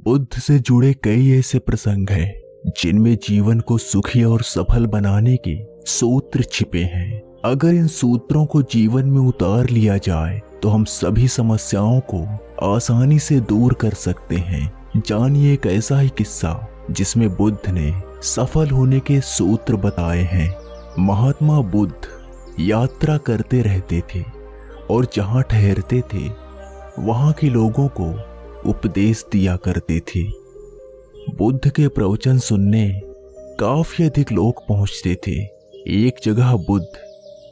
बुद्ध से जुड़े कई ऐसे प्रसंग हैं जिनमें जीवन को सुखी और सफल बनाने के सूत्र छिपे हैं। अगर इन सूत्रों को जीवन में उतार लिया जाए तो हम सभी समस्याओं को आसानी से दूर कर सकते हैं। जानिए एक ऐसा ही किस्सा जिसमें बुद्ध ने सफल होने के सूत्र बताए हैं। महात्मा बुद्ध यात्रा करते रहते थे और जहां ठहरते थे वहां के लोगों को उपदेश दिया करते थे। बुद्ध के प्रवचन सुनने काफी अधिक लोग पहुंचते थे। एक जगह बुद्ध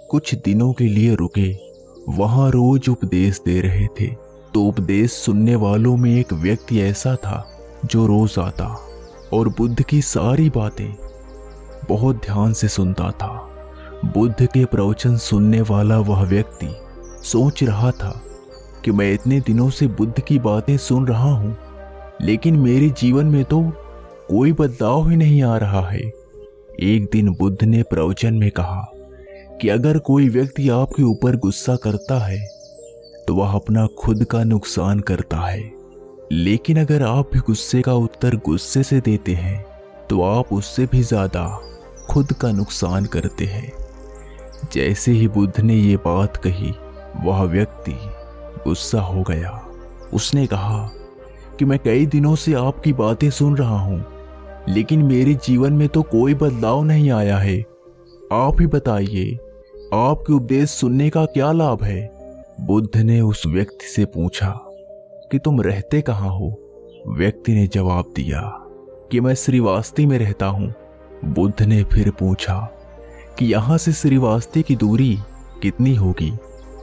कुछ दिनों के लिए रुके। वहां रोज उपदेश दे रहे थे। तो उपदेश सुनने वालों में एक व्यक्ति ऐसा था जो रोज आता और बुद्ध की सारी बातें बहुत ध्यान से सुनता था। बुद्ध के प्रवचन सुनने वाला वह व्यक्ति सोच रहा था कि मैं इतने दिनों से बुद्ध की बातें सुन रहा हूं, लेकिन मेरे जीवन में तो कोई बदलाव ही नहीं आ रहा है। एक दिन बुद्ध ने प्रवचन में कहा कि अगर कोई व्यक्ति आपके ऊपर गुस्सा करता है तो वह अपना खुद का नुकसान करता है, लेकिन अगर आप भी गुस्से का उत्तर गुस्से से देते हैं तो आप उससे भी ज्यादा खुद का नुकसान करते हैं। जैसे ही बुद्ध ने ये बात कही, वह व्यक्ति गुस्सा हो गया। उसने कहा कि मैं कई दिनों से आपकी बातें सुन रहा हूं, लेकिन मेरे जीवन में तो कोई बदलाव नहीं आया है। आप ही बताइए, आपके उपदेश सुनने का क्या लाभ है? बुद्ध ने उस व्यक्ति से पूछा कि तुम रहते कहाँ हो? व्यक्ति ने जवाब दिया कि मैं श्रीवास्ती में रहता हूं। बुद्ध ने फिर पूछा कि यहां से श्रीवास्ती की दूरी कितनी होगी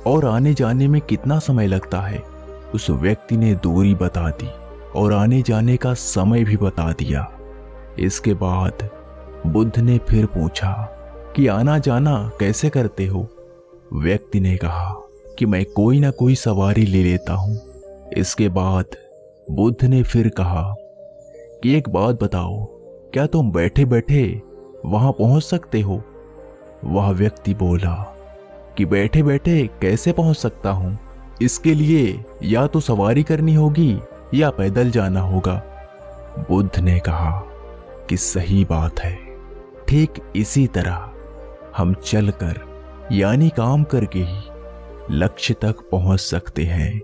और आने जाने में कितना समय लगता है? उस व्यक्ति ने दूरी बता दी और आने जाने का समय भी बता दिया। इसके बाद बुद्ध ने फिर पूछा कि आना जाना कैसे करते हो? व्यक्ति ने कहा कि मैं कोई ना कोई सवारी ले लेता हूं। इसके बाद बुद्ध ने फिर कहा कि एक बात बताओ, क्या तुम बैठे बैठे वहां पहुंच सकते हो? वह व्यक्ति बोला कि बैठे बैठे कैसे पहुंच सकता हूं? इसके लिए या तो सवारी करनी होगी या पैदल जाना होगा। बुद्ध ने कहा कि सही बात है। ठीक इसी तरह हम चलकर यानी काम करके ही लक्ष्य तक पहुंच सकते हैं।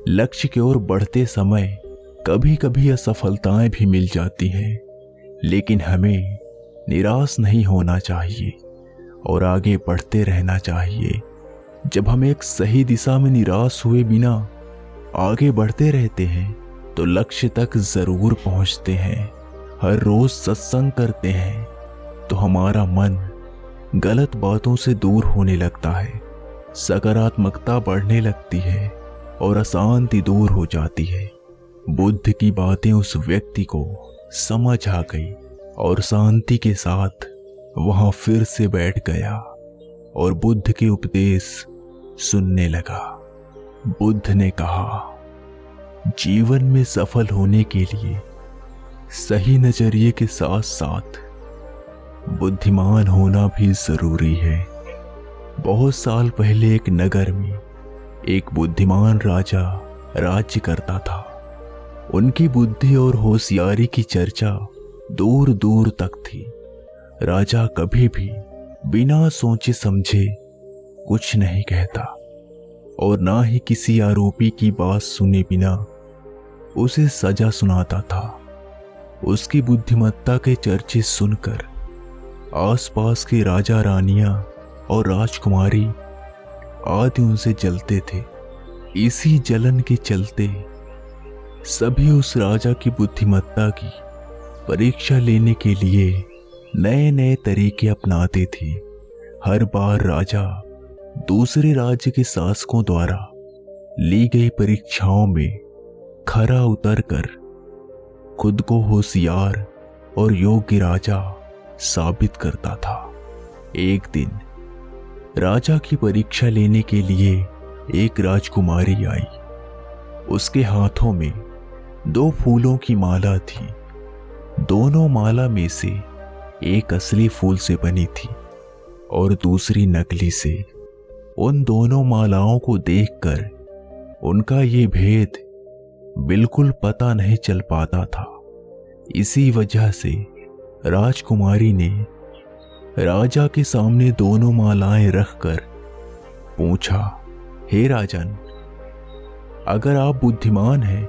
लक्ष्य की ओर बढ़ते समय कभी कभी असफलताएं भी मिल जाती हैं, लेकिन हमें निराश नहीं होना चाहिए और आगे बढ़ते रहना चाहिए। जब हम एक सही दिशा में निराश हुए बिना आगे बढ़ते रहते हैं तो लक्ष्य तक जरूर पहुंचते हैं। हर रोज सत्संग करते हैं तो हमारा मन गलत बातों से दूर होने लगता है, सकारात्मकता बढ़ने लगती है और अशांति दूर हो जाती है। बुद्ध की बातें उस व्यक्ति को समझ आ गई और शांति के साथ वहां फिर से बैठ गया और बुद्ध के उपदेश सुनने लगा। बुद्ध ने कहा, जीवन में सफल होने के लिए सही नजरिए के साथ साथ बुद्धिमान होना भी जरूरी है। बहुत साल पहले एक नगर में एक बुद्धिमान राजा राज्य करता था। उनकी बुद्धि और होशियारी की चर्चा दूर दूर तक थी। राजा कभी भी बिना सोचे समझे कुछ नहीं कहता और ना ही किसी आरोपी की बात सुने बिना उसे सजा सुनाता था। उसकी बुद्धिमत्ता के चर्चे सुनकर आसपास के राजा रानियां और राजकुमारी आदि उनसे जलते थे। इसी जलन के चलते सभी उस राजा की बुद्धिमत्ता की परीक्षा लेने के लिए नए नए तरीके अपनाते थे। हर बार राजा दूसरे राज्य के शासकों द्वारा ली गई परीक्षाओं में खरा उतरकर खुद को होशियार और योग्य राजा साबित करता था। एक दिन राजा की परीक्षा लेने के लिए एक राजकुमारी आई। उसके हाथों में 2 फूलों की माला थी। दोनों माला में से एक असली फूल से बनी थी और दूसरी नकली से। उन दोनों मालाओं को देखकर उनका ये भेद बिल्कुल पता नहीं चल पाता था। इसी वजह से राजकुमारी ने राजा के सामने दोनों मालाएं रखकर पूछा, हे राजन, अगर आप बुद्धिमान हैं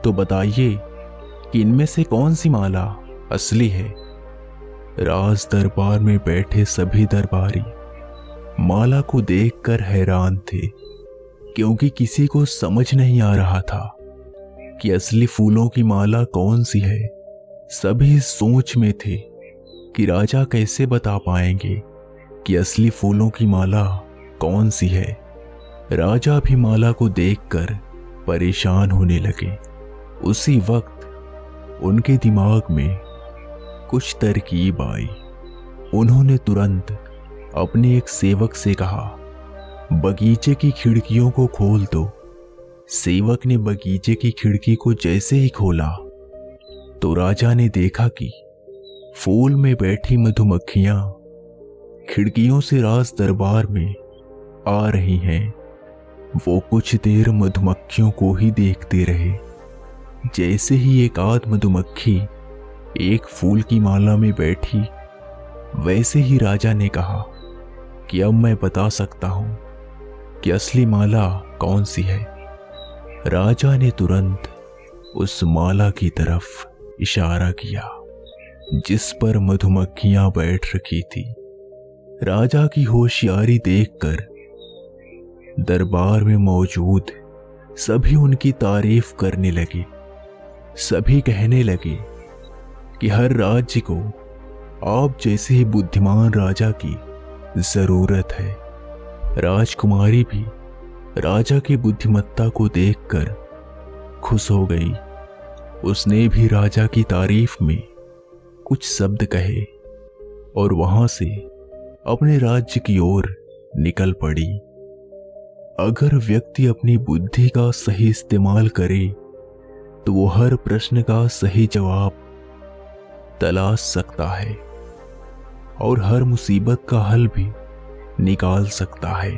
तो बताइए कि इनमें से कौन सी माला असली है। राज दरबार में बैठे सभी दरबारी माला को देखकर हैरान थे, क्योंकि किसी को समझ नहीं आ रहा था कि असली फूलों की माला कौन सी है। सभी सोच में थे कि राजा कैसे बता पाएंगे कि असली फूलों की माला कौन सी है। राजा भी माला को देखकर परेशान होने लगे। उसी वक्त उनके दिमाग में कुछ तरकीब आई। उन्होंने तुरंत अपने एक सेवक से कहा, बगीचे की खिड़कियों को खोल दो। सेवक ने बगीचे की खिड़की को जैसे ही खोला तो राजा ने देखा कि फूल में बैठी मधुमक्खियां खिड़कियों से राज दरबार में आ रही हैं। वो कुछ देर मधुमक्खियों को ही देखते रहे। जैसे ही एक आध मधुमक्खी एक फूल की माला में बैठी, वैसे ही राजा ने कहा कि अब मैं बता सकता हूं कि असली माला कौन सी है। राजा ने तुरंत उस माला की तरफ इशारा किया जिस पर मधुमक्खियां बैठ रखी थी। राजा की होशियारी देखकर दरबार में मौजूद सभी उनकी तारीफ करने लगे। सभी कहने लगे कि हर राज्य को आप जैसे ही बुद्धिमान राजा की जरूरत है। राजकुमारी भी राजा की बुद्धिमत्ता को देखकर खुश हो गई। उसने भी राजा की तारीफ में कुछ शब्द कहे और वहां से अपने राज्य की ओर निकल पड़ी। अगर व्यक्ति अपनी बुद्धि का सही इस्तेमाल करे तो वो हर प्रश्न का सही जवाब तलाश सकता है और हर मुसीबत का हल भी निकाल सकता है।